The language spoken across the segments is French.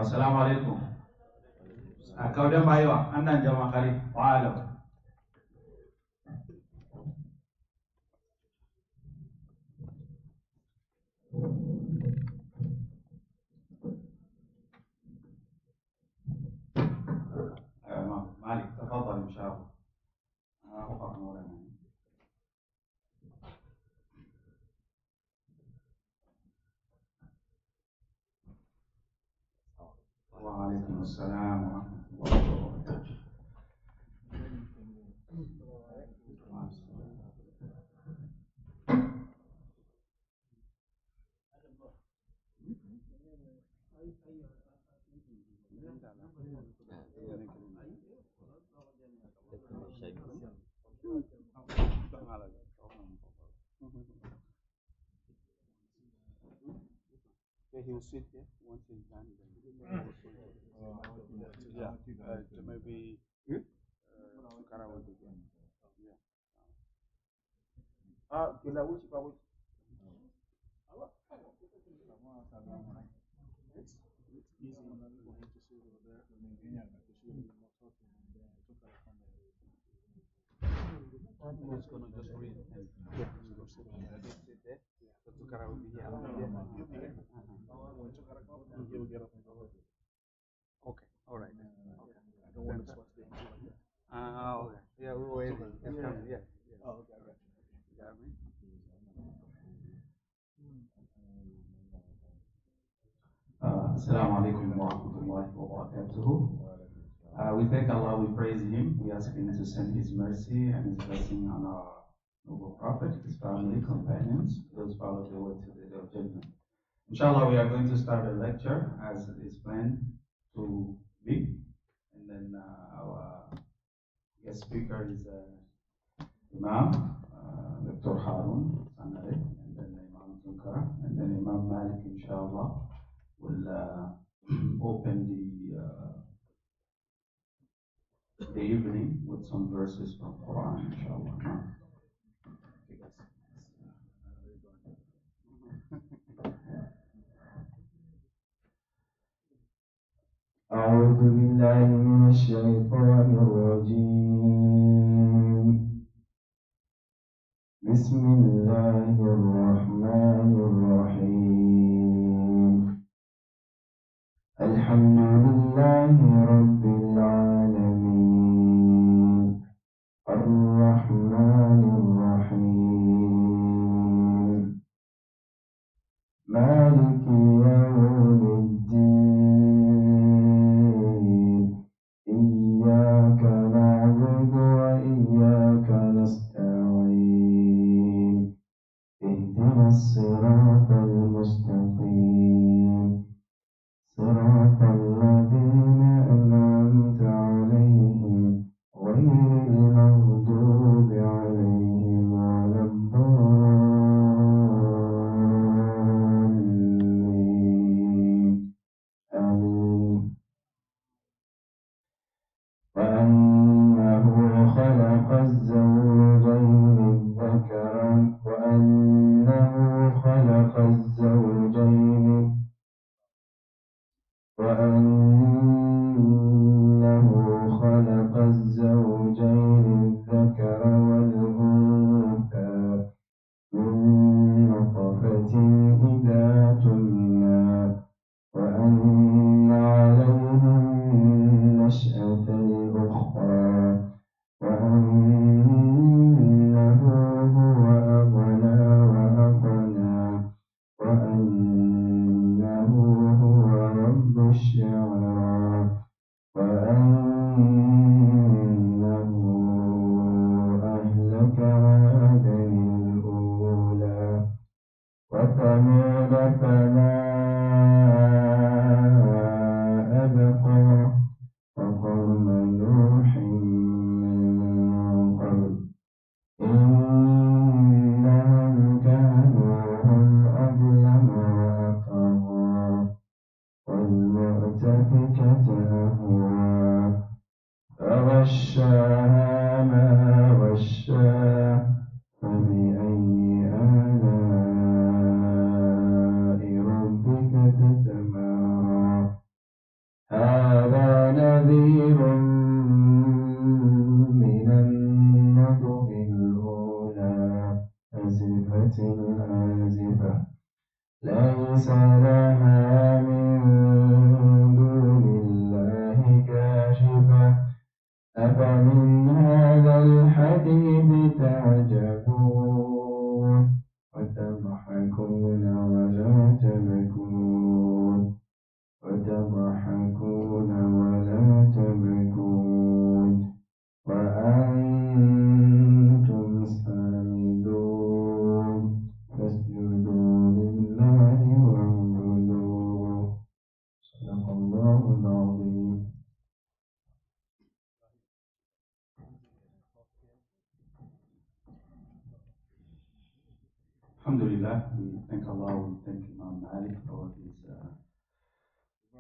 السلام عليكم. كودم أيوة أنا جماعة قريب وعالم. مالك تفضل إن شاء الله. أخبر نورنا. وعليكم السلام ورحمة الله وبركاته. He will sit there once he's done. Yeah, maybe Tukara will be there. Yeah. Kila uchi pa uchi. It's easy for him to sit over there. He's gonna just read and sit there. So Tukara will be here. He will get up and go. Okay, all right. Okay. I don't want to swatch the like that. Okay. Yeah, we're waiting. Yeah. Oh, okay, I got you. You got me? Assalamu alaikum wa rahmatullahi wa barakatuh. We thank Allah, we praise Him, we ask Him to send His mercy and His blessing on our noble Prophet, his family, companions, those follow the way to the day of judgment. Inshallah, we are going to start a lecture as it is planned to be, and then our guest speaker is Imam Dr. Harun Sanare, and then Imam Tunkara, and then Imam Malik, inshallah, will open the evening with some verses from Quran, inshallah. أعوذ بالله من الشيطان الرجيم. بسم الله الرحمن الرحيم. الحمد لله رب العالمين الرحمن الرحيم مالك يوم الدين إياك نعبد وإياك نستعين اهدنا الصراط المستقيم صراط الذين أنعمت عليهم غير المغضوب عليهم ولا الضالين آمين. وأنه خلق الزوجين الذكر وأنه خلق الزوجين الذكر والأنثى من نطفة إذا تمنى وأن عليه النشأة الأخرى وأنه هو أغنى وأقنى وأنه هو رب الشعرى وأنه أهلك عادا الأولى وثمود فما أبقى وقوم نوح من قبل إنهم كانوا هم أظلم آزفة ليس لها من دون الله كاشفة أفمن هذا الحديث تعجبون وتضحكون ولا تبكون وأنتم سامدون فاسجدوا لله واعبدوا صدق الله العظيم. Alhamdulillah, we thank Allah, we thank Imam Malik for his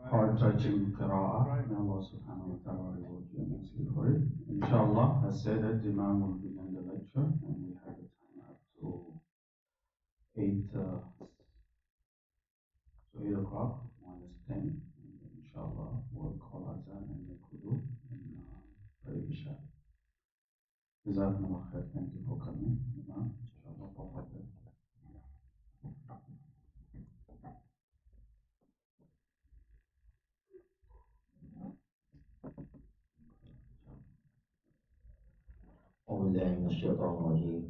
heart-touching qira'ah. May Allah subhanahu wa ta'ala reward you immensely for it. Inshallah, as said, the Imam will begin the lecture, and we have the time up to 8 o'clock, -10, and then inshallah, we'll call Azan and make wudu and pray Isha. Jazakumullah khair. Thank you for coming. Imam, inshallah, tafadhal. أعوذ بالله من الشيطان الرجيم.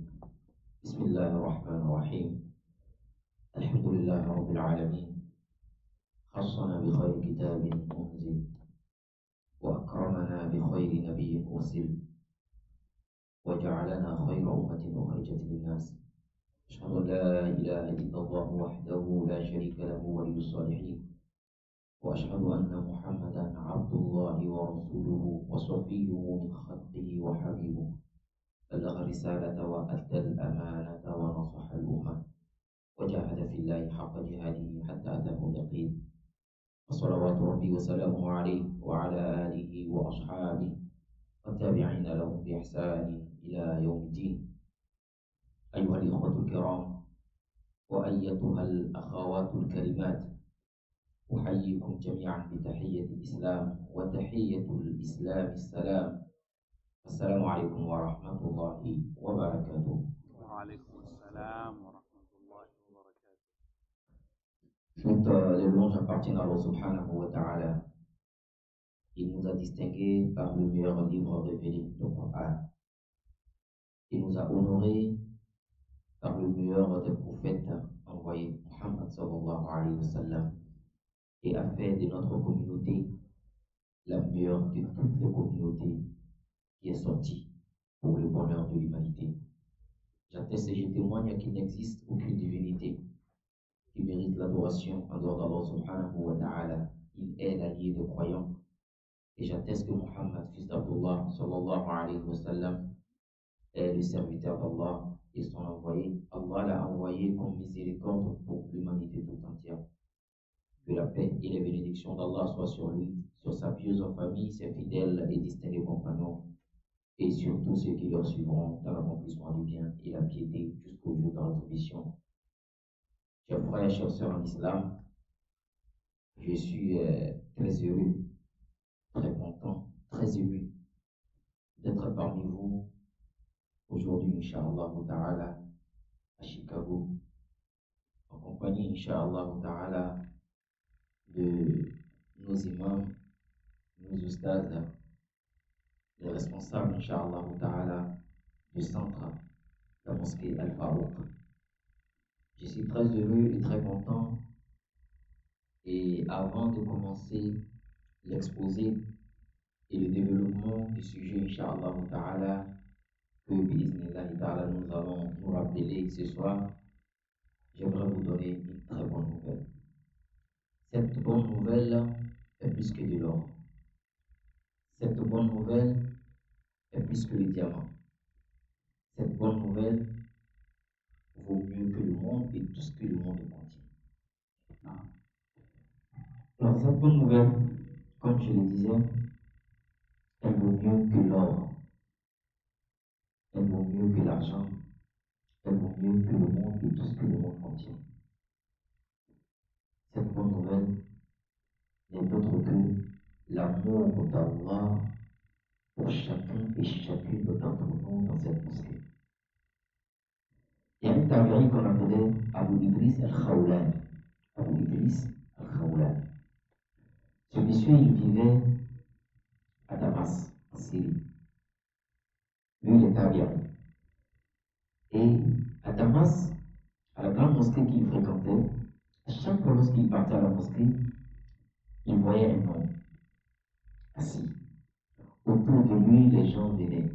بسم الله الرحمن الرحيم. الحمد لله رب العالمين، خصنا بخير كتاب أنزل وأكرمنا بخير نبي أرسل وجعلنا خير أمة أخرجت للناس. أشهد أن لا إله إلا الله وحده لا شريك له ولي الصالحين، وأشهد أن محمدا عبد الله ورسوله وصفيه من خلقه وحبيبه، بلغ الرسالة وأدى الأمانة ونصح الأمة وجاهد في الله حق جهاده حتى أتاه اليقين. وصلوات ربي وسلامه عليه وعلى آله وأصحابه والتابعين لهم بإحسان إلى يوم الدين. أيها الإخوة الكرام وأيتها الأخوات الكريمات، أحييكم جميعا بتحية الإسلام، وتحية الإسلام السلام. السلام عليكم ورحمة الله وبركاته. وعليكم السلام ورحمة الله وبركاته. Toutes les louanges appartiennent à Allah subhanahu wa ta'ala. Il nous a distingués par le meilleur livre révélé, le Coran. Il nous a honorés par le meilleur des prophètes envoyés, Muhammad sallallahu alayhi wa sallam, et a fait de notre communauté la meilleure de toutes les communautés qui est sortie pour le bonheur de l'humanité. J'atteste et je témoigne qu'il n'existe aucune divinité qui mérite l'adoration en dehors d'Allah subhanahu wa ta'ala. Il est l'allié des croyants. Et j'atteste que Muhammad, fils d'Abdullah sallallahu alayhi wa sallam, est le serviteur d'Allah et son envoyé. Allah l'a envoyé comme miséricorde pour l'humanité tout entière. Que la paix et les bénédictions d'Allah soient sur lui, sur sa pieuse famille, ses fidèles et distingués compagnons, et sur tous ceux qui leur suivront dans l'accomplissement du bien et la piété jusqu'au jour de la rétribution. Chers frères, chers sœurs en islam, je suis très heureux, très content, très ému d'être parmi vous aujourd'hui, Inch'Allah ta'ala, à Chicago, en compagnie, Inch'Allah ta'ala, de nos imams, nos ustads, les responsables, Inch'Allah ta'ala, du centre, la mosquée Al-Farouq. Je suis très heureux et très content. Et avant de commencer l'exposé et le développement du sujet, Inch'Allah ta'ala, que bi'iznillahi ta'ala nous allons nous rappeler ce soir, j'aimerais vous donner une très bonne nouvelle. Cette bonne nouvelle est plus que de l'or. Cette bonne nouvelle est plus que le diamant. Cette bonne nouvelle vaut mieux que le monde et tout ce que le monde contient. Alors cette bonne nouvelle, comme je le disais, elle vaut mieux que l'or. Elle vaut mieux que l'argent. Elle vaut mieux que le monde et tout ce que le monde contient. Cette bonne nouvelle n'est autre que l'amour d'Allah pour chacun et chacune d'entre nous dans cette mosquée. Et à l'intérieur compagnie qu'on appelait Abu Idris al-Khawlani. Abu Idris al-Khawlani. Ce monsieur, il vivait à Damas, en Syrie. Lui, il est tabi'in. Et à Damas, à la grande mosquée qu'il fréquentait, à chaque fois lorsqu'il partait à la mosquée, il voyait un homme assis. Autour de lui, les gens venaient.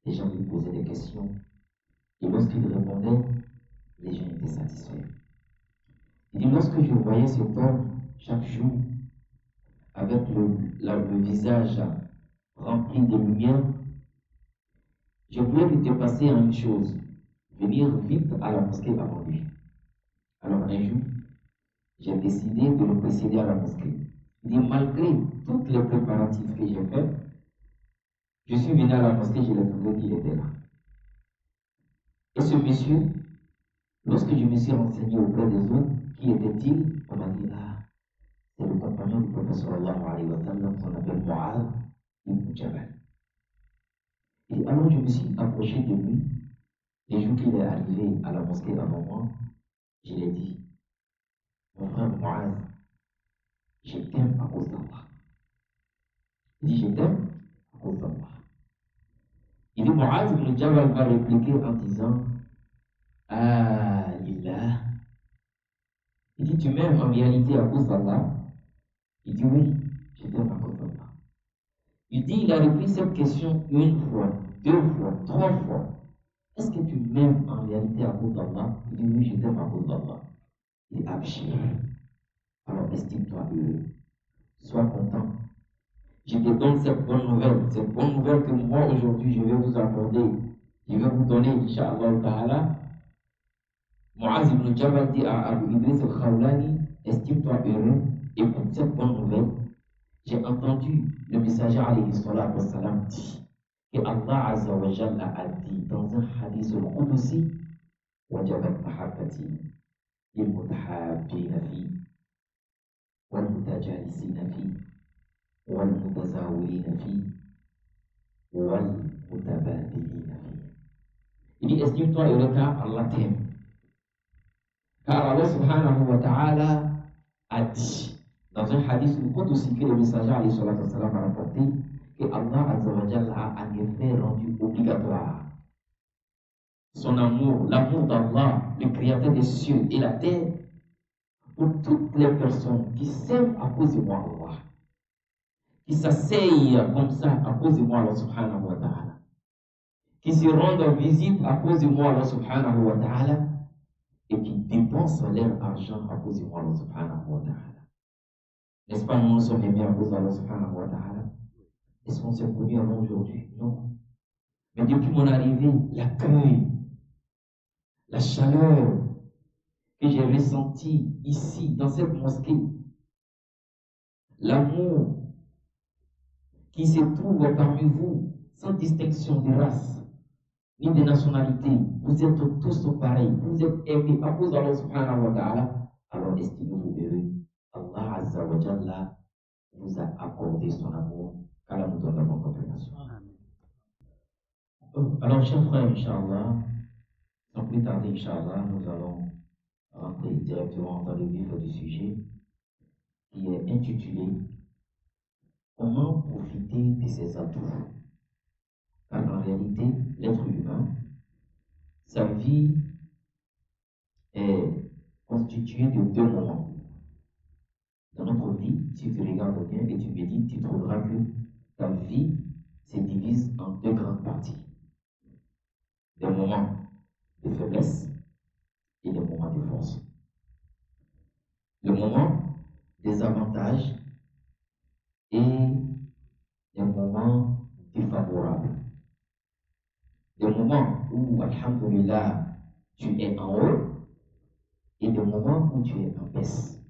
Les gens lui posaient des questions. Et lorsqu'il répondait, les gens étaient satisfaits. Il dit, lorsque je voyais cet homme chaque jour, avec le visage rempli de lumière, je voulais lui dépasser en une chose, venir vite à la mosquée avant lui. Alors un jour, j'ai décidé de le précéder à la mosquée. Il dit, malgré tous les préparatifs que j'ai faits, je suis venu à la mosquée, je l'ai trouvé qu'il était là. Et ce monsieur, lorsque je me suis renseigné auprès des autres, qui était-il? On m'a dit, ah, c'est le compagnon du prophète sallallahu alayhi wa sallam, qu'on appelle Mu'adh ibn Jabal. Et alors je me suis approché de lui. Les jours qu'il est arrivé à la mosquée avant moi, je lui ai dit, mon frère Mu'adh, je t'aime à cause d'Allah. Il dit, je t'aime à cause d'Allah. Il dit, Mu'adh ibn Jabal va répliquer en disant, ah, lillah. Il dit, tu m'aimes en réalité à cause d'Allah? Il dit, oui, je t'aime à cause d'Allah. Il dit, il a repris cette question une fois, deux fois, trois fois. Est-ce que tu m'aimes en réalité à cause d'Allah? Il dit, oui, je t'aime à cause d'Allah. Il dit, abshir. Alors estime-toi heureux. Sois content. Je te donne cette bonne nouvelle que moi aujourd'hui je vais vous accorder. Je vais vous donner, Inch'Allah ta'ala. Mu'adh ibn Jabal dit à Abu Idris al-Khawlani, estime-toi heureux, écoute cette bonne nouvelle. J'ai entendu le messager alayhi salatu wa salam dit que Allah Azza wa Jalla a dit dans un hadith al-Qudusi, wajabat mahabbati lil mutahabbina fi wal mutajalisina fi wal mutazawilina fi wal mutabadilina fi. Il dit, estime-toi heureux car Allah t'aime. Car Allah subhanahu wa ta'ala a dit dans un hadith aussi que le messager alayhi salatu wa salam a rapporté que Allah Azza wa Jalla a en effet rendu obligatoire son amour, l'amour d'Allah, le créateur des cieux et la terre, pour toutes les personnes qui s'aiment à cause de moi Allah, qui s'asseyent comme ça à cause de moi Allah subhanahu wa ta'ala, qui se rendent visite à cause de moi Allah subhanahu wa ta'ala, et qui dépensent leur argent à cause de moi Allah subhanahu wa ta'ala. N'est-ce pas, nous sommes aimés à cause d'Allah subhanahu wa ta'ala? Est-ce qu'on s'est connus avant aujourd'hui? Non. Mais depuis mon arrivée, l'accueil, la chaleur que j'ai ressentie ici, dans cette mosquée, l'amour qui se trouve parmi vous, sans distinction de race, ni de nationalité, vous êtes tous pareils, vous êtes aimés à cause d'Allah subhanahu wa ta'ala, alors estimez-vous heureux. Allah Azza wa Jalla vous a accordé son amour, qu'Allah nous donne la bonne compréhension. Alors, chers frères, Inch'Allah, sans plus tarder, Inch'Allah, nous allons rentrer directement dans le vif du sujet qui est intitulé Comment profiter de ses atouts? Car en réalité, l'être humain, sa vie est constituée de deux moments. Dans notre vie, si tu regardes bien et tu médites, tu trouveras que ta vie se divise en deux grandes parties. Des moments de faiblesse et des moments de force. Le moment des avantages et des moments défavorables. Des moments où, alhamdulillah, tu es en haut et des moments où tu es en baisse.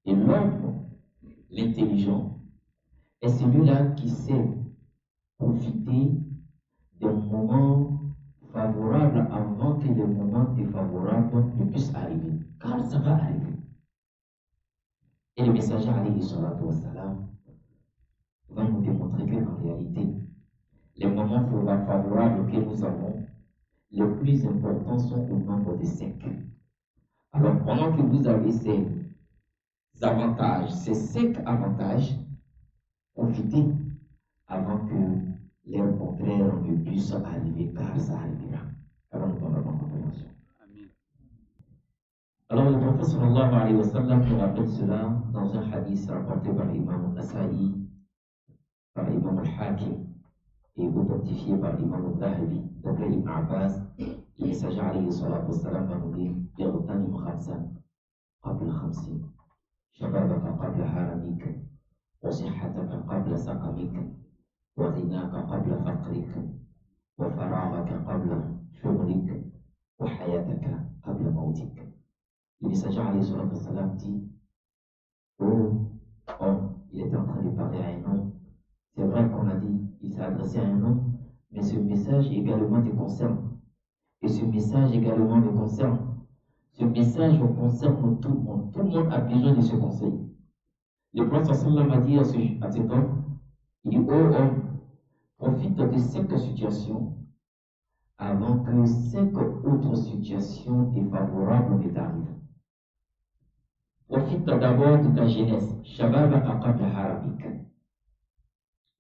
Et l'homme, l'intelligent, est celui-là qui sait profiter des moments favorables avant que les moments défavorables ne puissent arriver. Car ça va arriver. Et le messager alayhi salatu wa salam va nous démontrer qu'en réalité, les moments favorables que nous avons, les plus importants sont au nombre de 5. Alors, pendant que vous avez ces avantages, ces 5 avantages, profitez avant que l'heure contraire ne puisse arriver, car ça arrivera. Avant de prendre la compréhension. Alors, le prophète sallallahu alayhi wa sallam nous rappelle cela dans un hadith rapporté par l'imam al-Nasa'i, par l'imam al-Hakim et authentifié par l'imam al-Dhahabi, d'après Ibn Abbas. Le messager alayhi salatu wa sallam va nous dire Irtanim khamsan qabla khamsin, shababaka qabla haramik, wa sihhataka qabla saqamik, wa ghinaka qabla faqrik, wa faragaka qabla shughlik, wa hayataka qabla mautik. Le messager alayhi salatu wa sallam dit oh, il était en train de parler à un homme. C'est vrai qu'on a dit il s'est adressé à un homme, mais ce message également te concerne. Et ce message également me concerne. Ce message concerne tout le monde. Tout le monde a besoin de ce conseil. Le prophète sallam a dit à cet homme, il dit, oh homme, profite de 5 situations avant que 5 autres situations défavorables ne t'arrivent. Profite d'abord de ta jeunesse. Shababaka qabla haramik.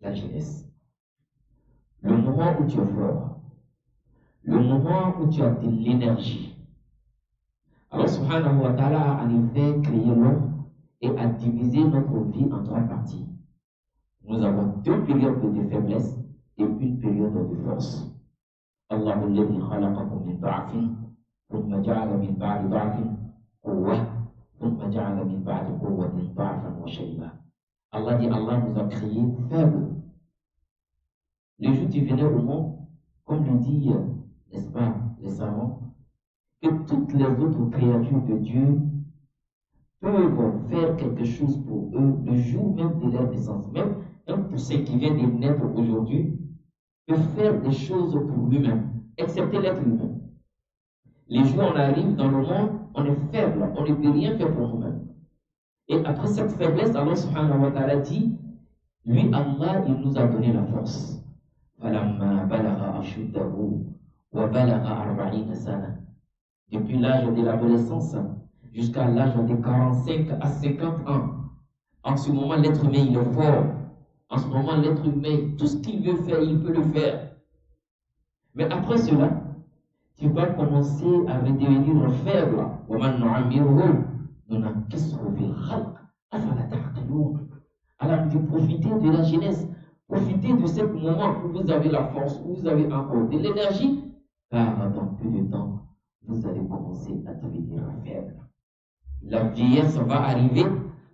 La jeunesse. Le moment où tu es fort. Le moment où tu as de l'énergie. Alors, subhanahu wa ta'ala a en effet créé l'homme et a divisé notre vie en 3 parties. Nous avons 2 périodes de faiblesse et une période de force. Allahu alladhi khalaqakum min da'fin, thumma ja'ala min ba'di da'fin quwwah, thumma ja'ala min ba'di quwwatin da'fan wa shayba. Allah dit, Allah nous a créés faibles. Le jour où tu venais au monde, comme le dit, n'est-ce pas, les savants, que toutes les autres créatures de Dieu peuvent faire quelque chose pour eux le jour même de leur naissance. Même un poussin qui vient de naître aujourd'hui peut faire des choses pour lui-même, excepté l'être humain. Les jours où on arrive dans le monde, on est faible, on ne peut rien faire pour nous-mêmes. Et après cette faiblesse, Allah subhanahu wa ta'ala dit, lui, Allah, il nous a donné la force. Depuis l'âge de l'adolescence jusqu'à l'âge de 45 à 50 ans. En ce moment, l'être humain, il est fort. En ce moment, l'être humain, tout ce qu'il veut faire, il peut le faire. Mais après cela, tu vas commencer à devenir faible. Alors, tu profitez de la jeunesse. Profitez de ce moment où vous avez la force, où vous avez encore de l'énergie, car dans peu de temps, vous allez commencer à devenir faible. La vieillesse va arriver,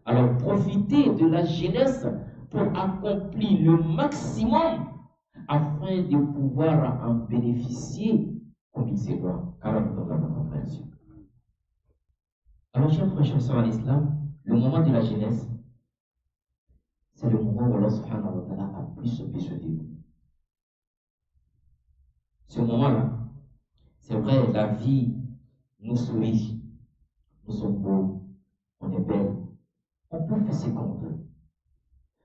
alors profitez de la jeunesse pour accomplir le maximum afin de pouvoir en bénéficier comme il se doit, car nous avons la compréhension. Alors, chers frères en islam, le moment de la jeunesse, c'est le moment où Allah subhanahu wa ta'ala a plus besoin de nous. Ce moment-là, c'est vrai, la vie nous sourit, nous sommes beaux, on est belle, on peut faire ce qu'on veut.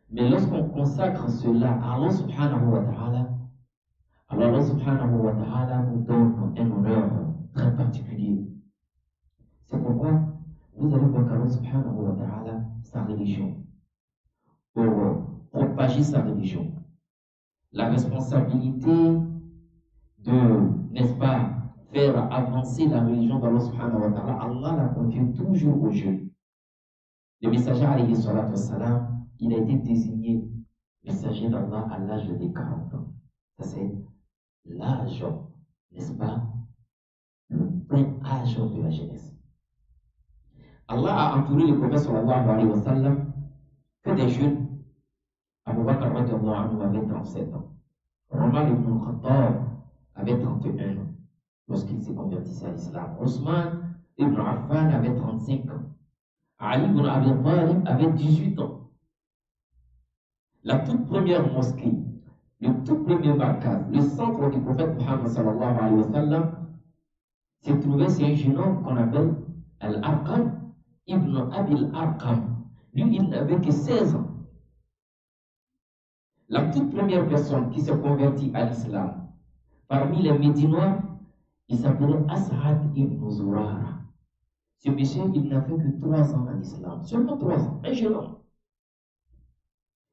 Mais lorsqu'on consacre cela à Allah subhanahu wa ta'ala, alors Allah subhanahu wa ta'ala nous donne un honneur très particulier. C'est pourquoi vous allez voir qu'Allah subhanahu wa ta'ala, sa religion, pour propager sa religion. La responsabilité de, n'est-ce pas, faire avancer la religion d'Allah subhanahu wa ta'ala, Allah la confie toujours aux jeunes. Le messager alayhi salatu wa salam, il a été désigné messager d'Allah à l'âge de 40 ans. Ça c'est l'âge, n'est-ce pas, le plein âge de la jeunesse. Allah a entouré le prophète sallallahu alayhi wa sallam que des jeunes. Abu Bakr avait 37 ans. Omar ibn Khattab avait 31 ans lorsqu'il s'est converti à l'islam. Ousmane ibn Affan avait 35 ans. Ali ibn Abi Talib avait 18 ans. La toute première mosquée, le tout premier markaz, le centre du prophète Muhammad sallallahu alayhi wa sallam, s'est trouvé sur un jeune homme qu'on appelle Al-Arqam ibn Abil Arqam. Lui, il n'avait que 16 ans. La toute première personne qui s'est convertie à l'islam parmi les Médinois Il s'appelait As'ad ibn Zurara. Ce monsieur, il n'a fait que 3 ans en islam. Seulement 3 ans, un jeune homme.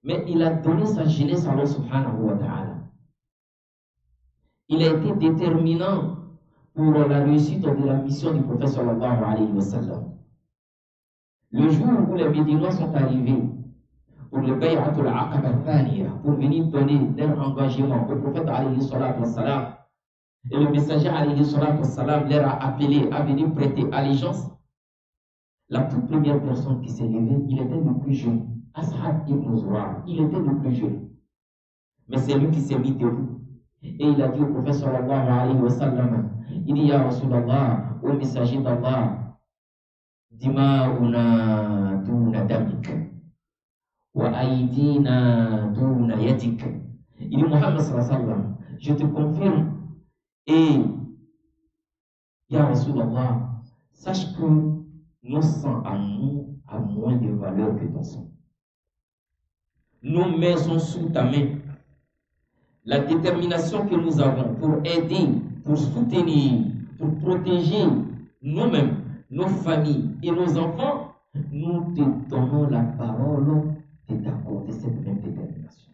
Mais il a donné sa jeunesse à Allah subhanahu wa ta'ala. Il a été déterminant pour la réussite de la mission du prophète sallallahu alayhi wa sallam. Le jour où les Médinois sont arrivés pour le Bay'atul Aqaba Thaniya, pour venir donner leur engagement au prophète alayhi salatu wa salam, et le messager alayhi salatu wa salam leur a appelé à venir prêter allégeance, la toute première personne qui s'est levée, il était le plus jeune. As'ad ibn Zurara, il était le plus jeune. Mais c'est lui qui s'est mis debout. Et il a dit au prophète sallallahu alayhi wa sallam, il dit ya Rasulallah, au messager d'Allah, dima'una duna damik, wa aydina duna yadik. Il dit Muhammad sallallahu alayhi wa sallam, je te confirme, et ya Rasulallah, sache que nos sangs à nous a moins de valeur que ton sang. Nos mains sont sous ta main. La détermination que nous avons pour aider, pour soutenir, pour protéger nous-mêmes, nos familles et nos enfants, nous te donnons la parole de t'accorder cette même détermination.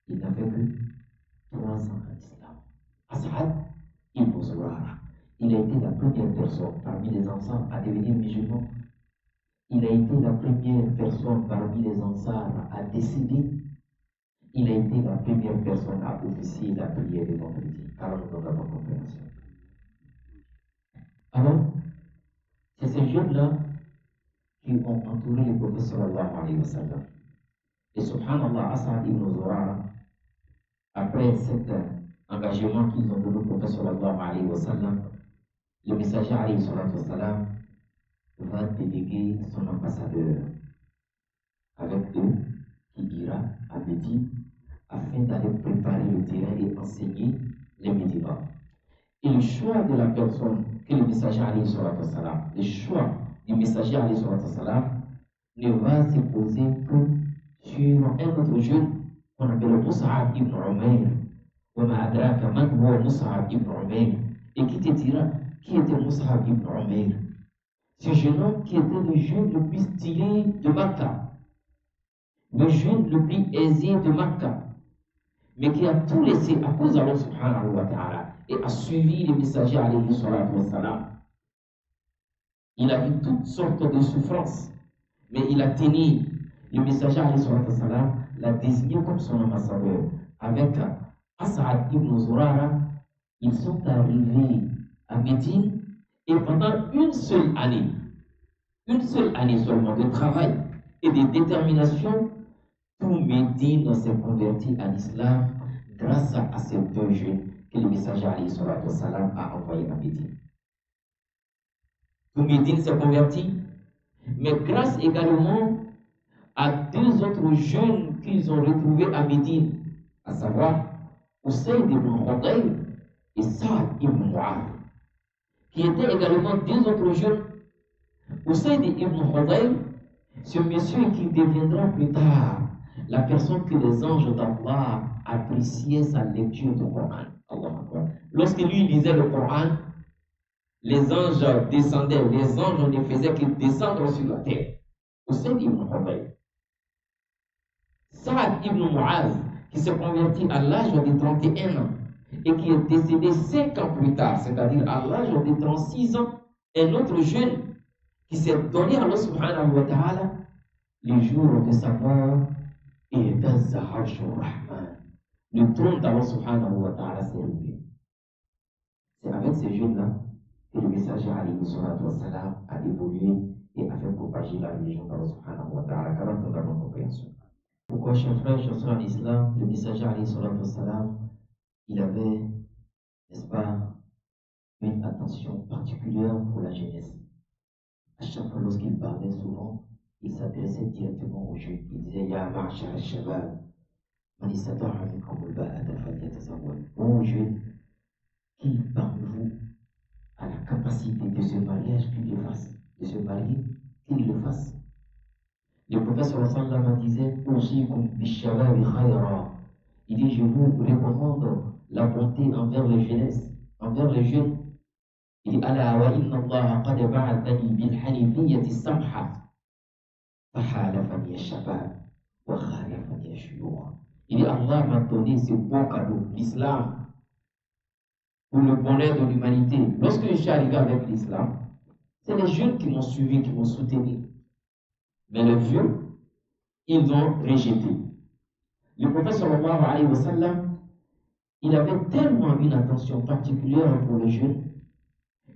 Il n'a fait que 3 ans en islam. As'ad ibn Zurara, il a été la première personne parmi les enfants à devenir musulman. Il a été la première personne parmi les Ansars à décéder. Il a été la première personne à officier la prière de vendredi. Alors nous avons la compréhension. Alors, c'est ces jeunes-là qui ont entouré le prophète sallallahu alayhi wa sallam. Et subhanallah, As'ad ibn Zurara, après cet engagement qu'ils ont donné au prophète sallallahu alayhi wa sallam, le messager alayhi wa sallam va déléguer son ambassadeur avec eux qui ira à Médine afin d'aller préparer le terrain et enseigner les Médinois. Et le choix de la personne que le messager alayhi wa sallam, le choix du messager alayhi wa sallam ne va se poser que sur un autre jeune qu'on appelle Mus'ab ibn Umayr. وما أدراك من هو مصعب ibn Umayr. Et qui te dira qui était Mus'ab ibn Umayr? Ce jeune homme qui était le jeune le plus stylé de Makkah, le jeune le plus aisé de Makkah, mais qui a tout laissé à cause d'Allah subhanahu wa ta'ala et a suivi les messagers alayhi salatu wa salam. Il a vu toutes sortes de souffrances, mais il a tenu. Le messager alayhi salatu wa salam l'a désigné comme son ambassadeur. Avec As'ad ibn Zurara, ils sont arrivés à Médine. Et pendant une seule année seulement de travail et de détermination, tout Médine s'est converti à l'islam grâce à ces 2 jeunes que le messager alayhi salatu wa salam a envoyés à Médine. Tout Médine s'est converti, mais grâce également à 2 autres jeunes qu'ils ont retrouvés à Médine, à savoir Usayd ibn Khudayr et Sa'd ibn Mu'adh, qui étaient également 2 autres jeunes. Usayd ibn Khudayr, ce monsieur qui deviendra plus tard la personne que les anges d'Allah appréciaient sa lecture du Coran. Lorsque lui lisait le Coran, les anges descendaient, les anges ne faisaient que descendre sur la terre. Usayd ibn Khudayr. Sa'd ibn Mu'adh, qui s'est converti à l'âge de 31 ans et qui est décédé 5 ans plus tard, c'est-à-dire à l'âge de 36 ans, un autre jeune qui s'est donné à Allah subhanahu wa ta'ala le jour de sa mort, et dans Rahman, le trône d'Allah subhanahu wa ta'ala s'est levé. C'est avec ces jeunes-là que le messager alayhi salatu wa salam a évolué et a fait propager la religion d'Allah subhanahu wa ta'ala, car on a bonne compréhension. Pourquoi, chers frères, chers sœurs en islam, le messager alayhi salatu wa salam, il avait, n'est-ce pas, une attention particulière pour la jeunesse. À chaque fois, lorsqu'il parlait souvent, il s'adressait directement aux jeunes. Il disait Ya ma'ashar al-shabab, man istata'a minkum al-ba'ata falyatazawwaj. Ô jeunes, qui parmi vous a la capacité de se marier, qu'il le fasse. De se marier, qu'il le fasse. Le prophète sallallahu alayhi wa sallam disait Usikum bishababi khayra. Il dit Je vous recommande la bonté envers les jeunesses, envers les jeunes. Il dit Ala wa inna Allah qad ba'athani bil hanifiyyati samha fahalafani ash-shabab wa khalafani ash-shuyukh. Il dit Allah m'a donné ce beau cadeau, l'islam, pour le bonheur de l'humanité. Lorsque je suis arrivé avec l'islam, c'est les jeunes qui m'ont suivi, qui m'ont soutenu. Mais les vieux, ils ont rejeté. Le prophète sallallahu alayhi wa sallam, il avait tellement une attention particulière pour les jeunes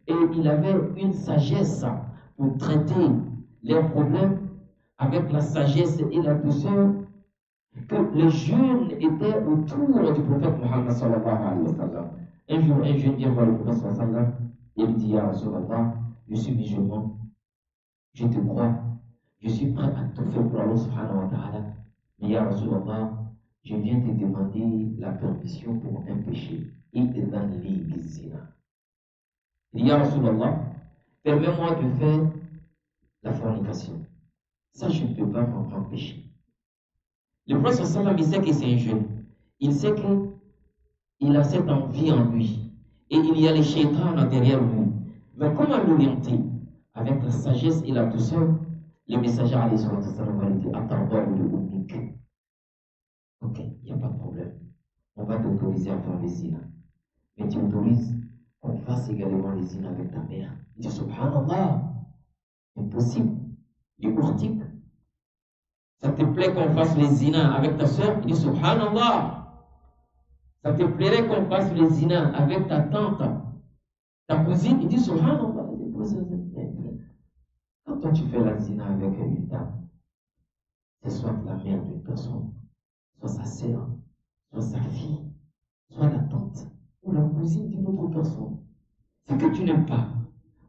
et il avait une sagesse pour traiter leurs problèmes avec la sagesse et la douceur que les jeunes étaient autour du prophète Muhammad sallallahu alayhi wa sallam. Un jour, un jeune vient voir le prophète sallallahu alayhi wa sallam et il dit Ya Rasulallah, je suis musulman, je te crois, je suis prêt à tout faire pour Allah subhanahu wa ta'ala. Mais Ya Rasulallah, je viens te demander la permission pour un péché. Il te donne l'ibizina. Il dit Ya Rasulallah, permets-moi de faire la fornication. Ça, je ne peux pas m'en empêcher. Le prophète sallam, il sait que c'est un jeune. Il sait qu'il a cette envie en lui. Et il y a les shaitans derrière lui. Mais comment l'orienter? Avec la sagesse et la douceur, le messager alayhi sallam va lui dire Attends-toi le oumik. Ok, il n'y a pas de problème. On va t'autoriser à faire les zina. Mais tu autorises qu'on fasse également les zina avec ta mère. Il dit Subhanallah, impossible. Du courtique. Ça te plaît qu'on fasse les zina avec ta soeur? Il dit Subhanallah. Ça te plairait qu'on fasse les zina avec ta tante, ta cousine? Il dit Subhanallah. Quand toi tu fais la zina avec une dame, c'est soit la mère d'une personne, soit sa sœur, soit sa fille, soit la tante ou la cousine d'une autre personne. C'est que tu n'aimes pas.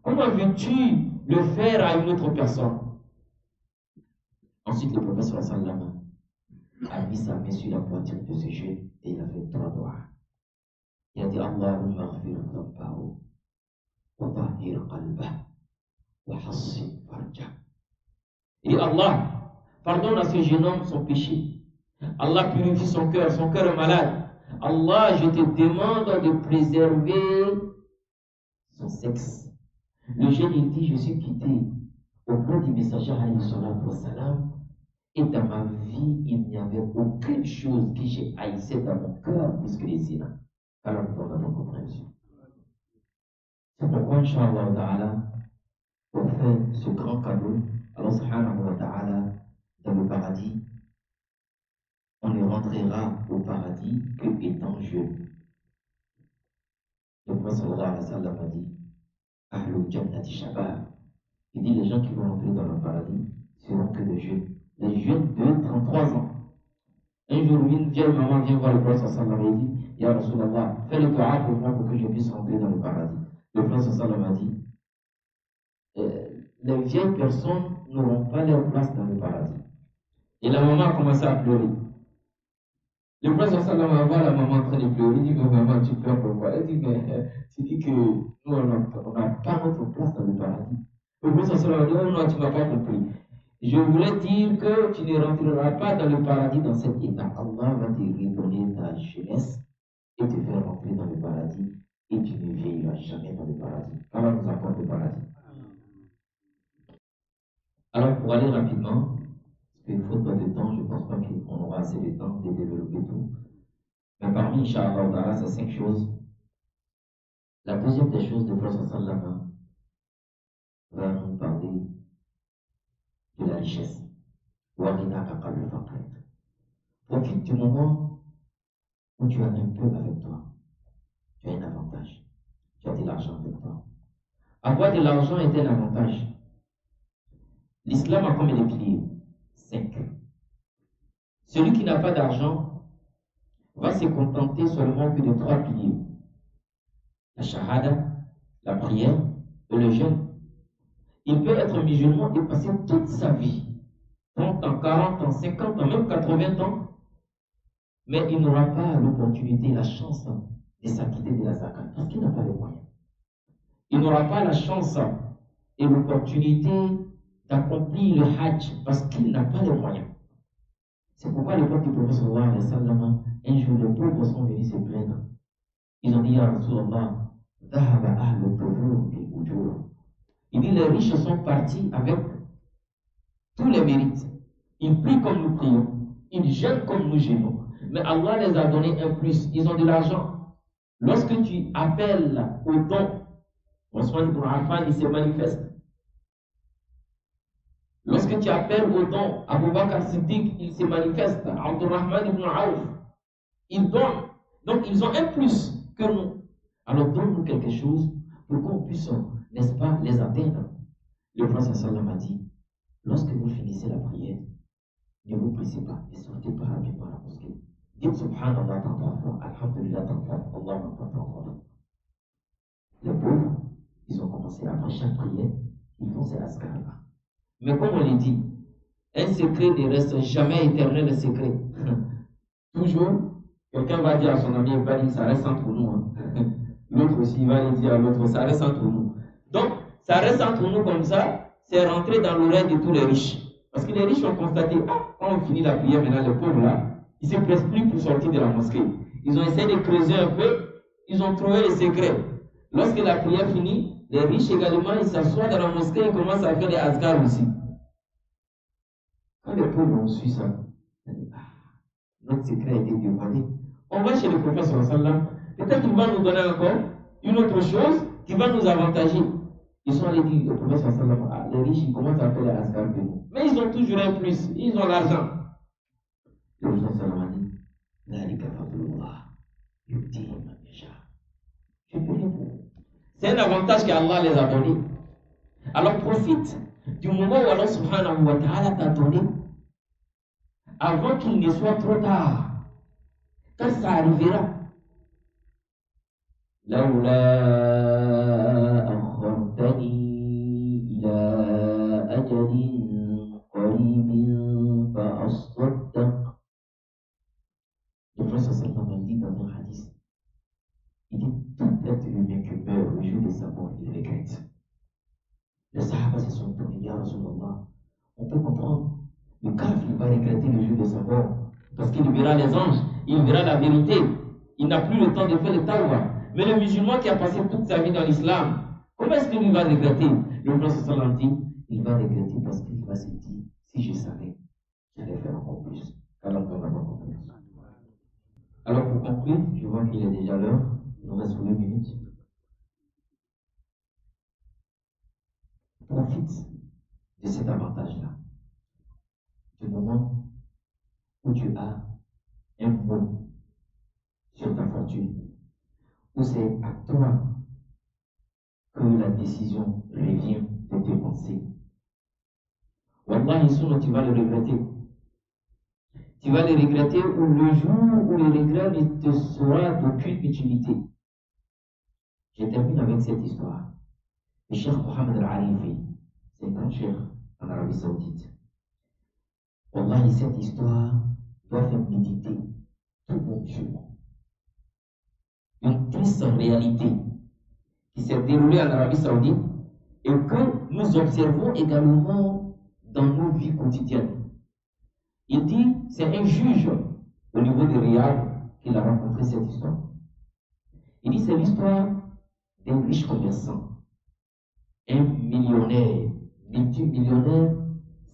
Comment veux-tu le faire à une autre personne? Ensuite, le prophète sallam a mis sa main sur la poitrine de ce jeune et il a fait 3 doigts. Il a dit Allahumma ghfir dhanbahu wa tahhir qalbah wa hassin farjah. Et Allah, pardonne à ce jeune homme son péché. Allah purifie son cœur est malade. Allah, je te demande de préserver son sexe. Le jeune, il dit, je suis quitté auprès du messager alayhi salatu wa salam, et dans ma vie, il n'y avait aucune chose que j'ai haïssé dans mon cœur plus que les zina. Alors, on a notre compréhension. C'est pourquoi, Inch'Allah ta'ala, pour faire ce grand cadeau, Allah subhanahu wa ta'ala, dans le paradis, on ne rentrera au paradis que étant jeune. Le prophète sallallahu alayhi wa sallam a dit Ahlul jannati shabab. Il dit les gens qui vont entrer dans le paradis seront que des jeunes. Les jeunes de 33 ans. Un jour, une vieille maman vient voir le prophète sallallahu alayhi wa sallam et dit Ya Rasulallah, fais le dua pour moi pour que je puisse rentrer dans le paradis. Le prophète sallallahu alayhi wa sallam a dit les vieilles personnes n'auront pas leur place dans le paradis. Et la maman a commencé à pleurer. Le prophète sallallahu alayhi wa sallam voit la maman en train de pleurer. Il dit mais maman, tu pleures pourquoi? Elle dit mais tu dis que nous on n'a pas notre place dans le paradis. Le prophète sallallahu alayhi wa sallam a dit non, tu ne m'as pas compris. Je voulais dire que tu ne rentreras pas dans le paradis dans cet état. Allah va te redonner ta jeunesse et te faire rentrer dans le paradis et tu ne vieilliras jamais dans le paradis. Allah nous accorde le paradis. Alors pour aller rapidement, parce qu'il faut pas de temps, je ne pense pas qu'on aura assez de temps de développer tout. Mais parmi, Inch'Allah, ces 5 choses, la deuxième des choses, le prophète sallallahu va nous parler de la richesse. Profite du moment où tu as un peu avec toi. Tu as un avantage. Tu as de l'argent avec toi. Avoir de l'argent est un avantage. L'islam a combien de piliers? 5. Celui qui n'a pas d'argent va se contenter seulement que de 3 piliers. La shahada, la prière et le jeûne. Il peut être musulman et passer toute sa vie, 30 ans, 40 ans, 50 ans, même 80 ans, mais il n'aura pas l'opportunité, la chance de s'acquitter de la zakat parce qu'il n'a pas les moyens. Il n'aura pas la chance et l'opportunité d'accomplir le hajj parce qu'il n'a pas les moyens. C'est pourquoi l'époque du prophète sallallahu alayhi wa sallam, un jour les pauvres sont venus se plaindre. Ils ont dit à Rasulallah, Il dit les riches sont partis avec tous les mérites. Ils prient comme nous prions. Ils gênent comme nous gênons. Mais Allah les a donné un plus. Ils ont de l'argent. Lorsque tu appelles au don, Ousmane ibn Affan, il se manifeste. Lorsque tu appelles au don, Abu Bakr Siddiq, il se manifeste. Abdurrahman ibn Auf, ils donnent. Donc ils ont un plus que nous. Alors donne-nous quelque chose pour qu'on puisse, n'est-ce pas, les atteindre. Le prophète sallallahu a dit, lorsque vous finissez la prière, ne vous pressez pas, ne sortez pas rapidement à la mosquée. Dites Subhanallah 33 fois, Alhamdulillah 33 fois, Allah Akbar 33 fois. Les pauvres, ils ont commencé après chaque prière, ils font ces askars-là. Mais comme on l'a dit, un secret ne reste jamais éternel, le secret. Toujours, quelqu'un va dire à son ami, il va dire, ça reste entre nous. Hein. L'autre aussi va dire à l'autre, ça reste entre nous. Donc, ça reste entre nous comme ça, c'est rentré dans l'oreille de tous les riches. Parce que les riches ont constaté, quand on finit la prière, maintenant les pauvres là, ils ne se pressent plus pour sortir de la mosquée. Ils ont essayé de creuser un peu, ils ont trouvé le secret. Lorsque la prière finit, les riches également, ils s'assoient dans la mosquée et commencent à faire des azkars aussi. Quand les pauvres ont su ça, notre secret a été dévoilé. On va chez le prophète sallallahu, peut-être qu'il va nous donner encore une autre chose qui va nous avantager. Ils sont allés dire au prophète sallallahu, les riches ils commencent à faire les azkars de nous. Mais ils ont toujours un plus, ils ont l'argent. Le prophète sallallahu a dit, c'est un avantage qu'Allah les a donné. Alors profite du moment où Allah subhanahu wa ta'ala t'a donné avant qu'il ne soit trop tard. Quand ça arrivera, لولا أخرتني إلى أجل قريب فأصدق. Le prophète sallallahu alayhi wa sallam dit dans un hadith, il dit tout être humain qui meurt le jour de sa mort, il regrette. Les Sahaba se sont tournés, Ya Rasulallah, on peut comprendre. Le kafir il va regretter le jour de sa mort parce qu'il verra les anges, il verra la vérité, il n'a plus le temps de faire le tawbah. Mais le musulman qui a passé toute sa vie dans l'islam, comment est-ce qu'il va regretter? Le prophète sallallahu alayhi wa sallam dit, il va regretter parce qu'il va se dire, si je savais, j'allais faire encore plus. Alors pour conclure, je vois qu'il est déjà l'heure, il nous reste 2 minutes. Profite de cet avantage-là. Du moment où tu as un mot sur ta fortune, où c'est à toi que la décision revient de tes pensées. Wallahi, sinon tu vas le regretter. Tu vas le regretter le jour où le regret ne te sera d'aucune utilité. Je termine avec cette histoire. Le cheikh Mohamed Al-Arifi, c'est un grand cheikh en Arabie Saoudite. Wallahi, cette histoire doit faire méditer tout bon musulman. Une triste réalité qui s'est déroulée en Arabie Saoudite et que nous observons également dans nos vies quotidiennes. Il dit, c'est un juge au niveau de Riyad qui a rencontré cette histoire. Il dit, c'est l'histoire d'un riche commerçant, un millionnaire, multimillionnaire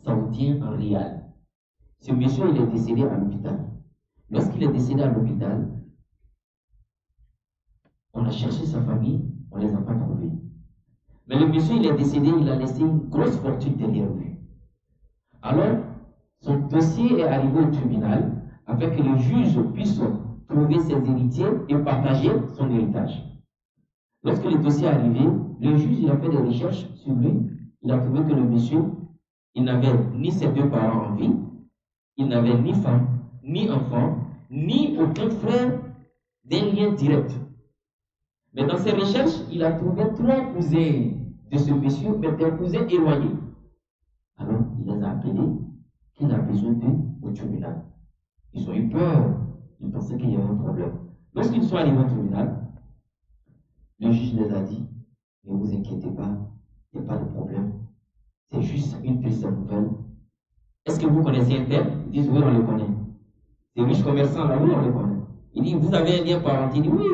saoudien en Riyad. Ce monsieur, il est décédé à l'hôpital. Lorsqu'il est décédé à l'hôpital, on a cherché sa famille, on ne les a pas trouvés. Mais le monsieur, il est décédé, il a laissé une grosse fortune derrière lui. Alors, son dossier est arrivé au tribunal afin que le juge puisse trouver ses héritiers et partager son héritage. Lorsque le dossier est arrivé, le juge il a fait des recherches sur lui. Il a trouvé que le monsieur, il n'avait ni ses 2 parents en vie, il n'avait ni femme, ni enfant, ni aucun frère d'un lien direct. Mais dans ses recherches, il a trouvé 3 cousins de ce monsieur, mais des cousins éloignés. Alors, il les a appelés, qu'il a besoin d'eux au tribunal. Ils ont eu peur, ils pensaient qu'il y avait un problème. Lorsqu'ils sont arrivés au tribunal, le juge les a dit, ne vous inquiétez pas, il n'y a pas de problème. C'est juste une triste nouvelle. Est-ce que vous connaissez un tel? Ils disent, oui, on le connaît. C'est riche commerçant là, oui, on le connaît. Il dit, vous avez un lien parental? Il dit, oui,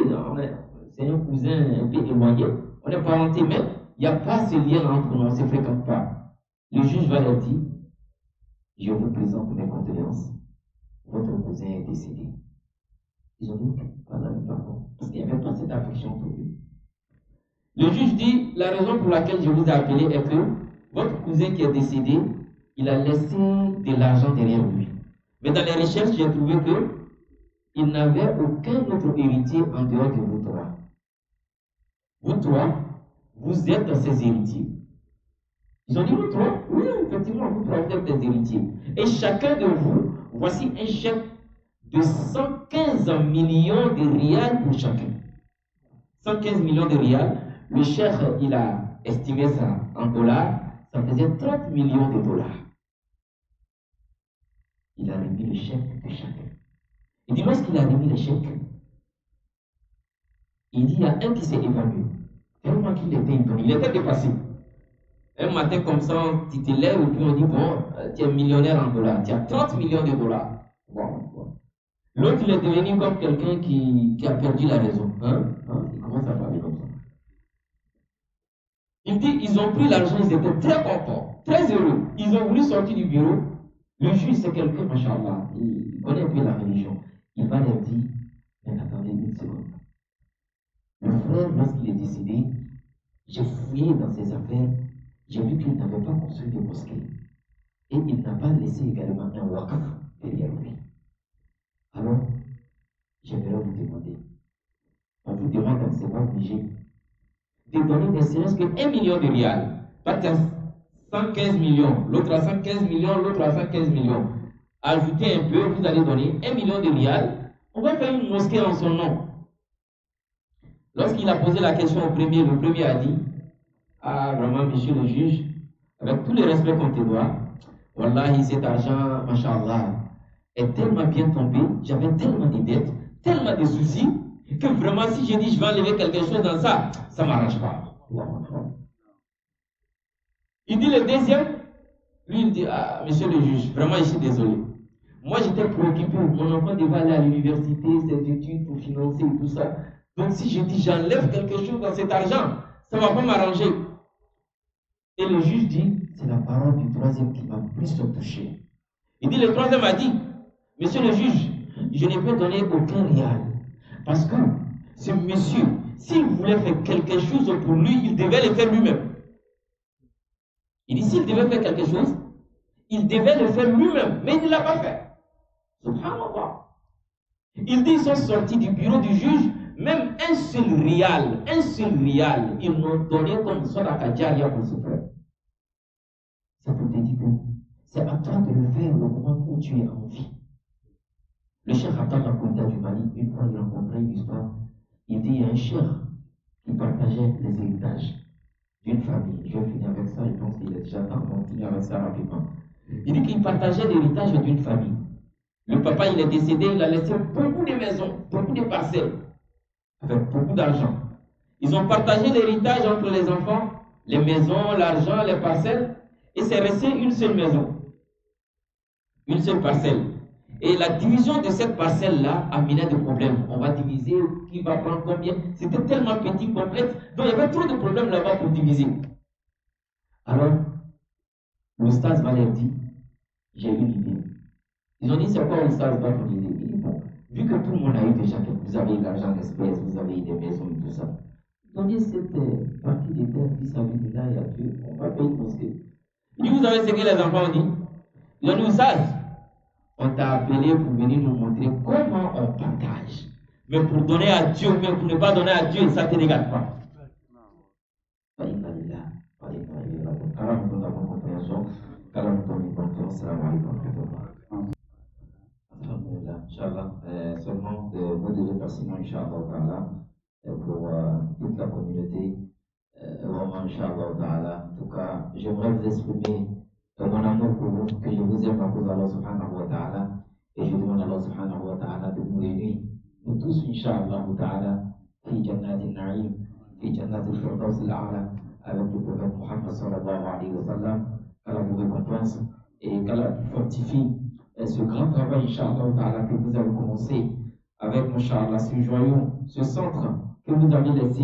c'est un cousin un peu éloigné, on est parenté, mais il n'y a pas ce lien entre nous, on ne se fréquente pas. Le juge va leur dire, je vous présente mes condoléances, votre cousin est décédé. Ils ont dit, ok, voilà le pardon, parce qu'il n'y avait pas cette affection pour eux. Le juge dit, la raison pour laquelle je vous ai appelé est que votre cousin qui est décédé, il a laissé de l'argent derrière lui. Mais dans les recherches, j'ai trouvé que il n'avait aucun autre héritier en dehors de vous trois. Vous trois, vous êtes ses héritiers. Ils ont dit, vous trois, oui, effectivement, vous trois, vous êtes des héritiers. Et chacun de vous, voici un chèque de 115 millions de rials pour chacun. 115 millions de rials. Le cheikh, il a estimé ça en dollars, ça faisait 30 millions de dollars. Il a remis le chèque de chacun. Il dit, lorsqu'il a remis le chèque, il dit, il y a un qui s'est évanoui. Tellement qu'il était étonné, il était dépassé. Un matin comme ça, tu te lèves et puis on dit, bon, tu es millionnaire en dollars, tu as 30 millions de dollars. Bon. L'autre, il est devenu comme quelqu'un qui a perdu la raison. Il commence à parler comme ça. Il dit, ils ont pris l'argent, ils étaient très contents, très heureux. Ils ont voulu sortir du bureau. Le juge, c'est quelqu'un, machallah, il connaît un peu la religion. Il va leur dire, mais attendez une seconde. Le frère, lorsqu'il est décédé, j'ai fouillé dans ses affaires, j'ai vu qu'il n'avait pas construit de mosquée. Et il n'a pas laissé également un waqf derrière lui. Alors, j'aimerais vous demander, on vous demande, on ne s'est pas obligé, de donner ne serait-ce que 1 million de rials. Pas 115 millions, l'autre a 115 millions, l'autre a 115 millions. Ajoutez un peu, vous allez donner 1 million de rials. On va faire une mosquée en son nom. Lorsqu'il a posé la question au premier, le premier a dit, ah vraiment monsieur le juge, avec tout le respect qu'on te doit, wallahi cet argent, machallah, est tellement bien tombé, j'avais tellement de dettes, tellement de soucis, que vraiment si je dis je vais enlever quelque chose dans ça, ça ne m'arrange pas. Il dit le deuxième, lui il dit, ah monsieur le juge, vraiment je suis désolé. Moi j'étais préoccupé, mon enfant devait aller à l'université, ses études pour financer et tout ça. Donc si je dis j'enlève quelque chose dans cet argent, ça ne va pas m'arranger. Et le juge dit, c'est la parole du troisième qui m'a plus touché. Il dit, le troisième a dit, monsieur le juge, je ne peux donner aucun rial. Parce que ce monsieur, s'il voulait faire quelque chose pour lui, il devait le faire lui-même. Il dit, s'il devait faire quelque chose, il devait le faire lui-même, mais il ne l'a pas fait. Subhanallah. Il dit, ils sont sortis du bureau du juge, même un seul rial, ils m'ont donné comme sadaqa jariya pour ce frère. C'est pour te dire que c'est à toi de le faire le moment où tu es en vie. Le cheikh Abdallah Koïta du Mali, une fois il rencontrait une histoire, il dit, il y a un cheikh qui partageait les héritages d'une famille. Je vais finir avec ça, je pense qu'il est déjà temps, on finit avec ça rapidement. Il dit qu'il partageait l'héritage d'une famille. Le papa, il est décédé, il a laissé beaucoup de maisons, beaucoup de parcelles, avec beaucoup d'argent. Ils ont partagé l'héritage entre les enfants, les maisons, l'argent, les parcelles, et c'est resté une seule maison, une seule parcelle. Et la division de cette parcelle-là amenait des problèmes. On va diviser, qui va prendre combien? C'était tellement petit, complexe, donc il y avait trop de problèmes là-bas pour diviser. Alors, l'oustaz va leur dire, j'ai une idée. Ils ont dit, c'est quoi l'oustaz va ton idée? Il dit, bon, vu que tout le monde a eu déjà, vous avez eu l'argent d'espèces, vous avez eu des maisons et tout ça, donnez cette partie des terres qui s'avait là et à Dieu, on va payer une mosquée. Il dit, vous avez ce que les enfants ont dit? Ils ont dit, oustaz, on t'a appelé pour venir nous montrer comment on partage. Mais pour donner à Dieu, mais pour ne pas donner à Dieu, ça ne te regarde pas. Seulement de mots de remerciement, Inch'Allah, pour toute la communauté. Vraiment, Inch'Allah. En tout cas, j'aimerais vous exprimer mon amour pour vous, que je vous aime à cause d'Allah subhanahu wa ta'ala. Et je demande à Allah subhanahu wa ta'ala de nous réunir, nous tous, Inch'Allah ta'ala, fi jannati na'im, fi jannati al-firdaus al-a'la, avec le prophète Muhammad sallallahu alayhi wa sallam, qu'Allah vous récompense et qu'Allah fortifie ce grand travail, Inch'Allah ta'ala, que vous avez commencé avec, Inch'Allah, ce joyau, ce centre que vous avez laissé,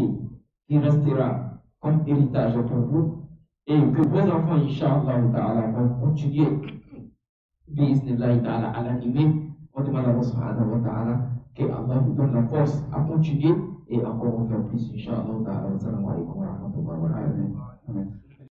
qui restera comme héritage pour vous, et que vos enfants, Inch'Allah ta'ala, vont continuer à l'animer. On demande à Allah subhanahu wa ta'ala que Allah vous donne la force à continuer et encore en faire plus, Inch'Allah ta'ala. Assalamu alaikum wa rahmatullahi wa barakatuh. Amen.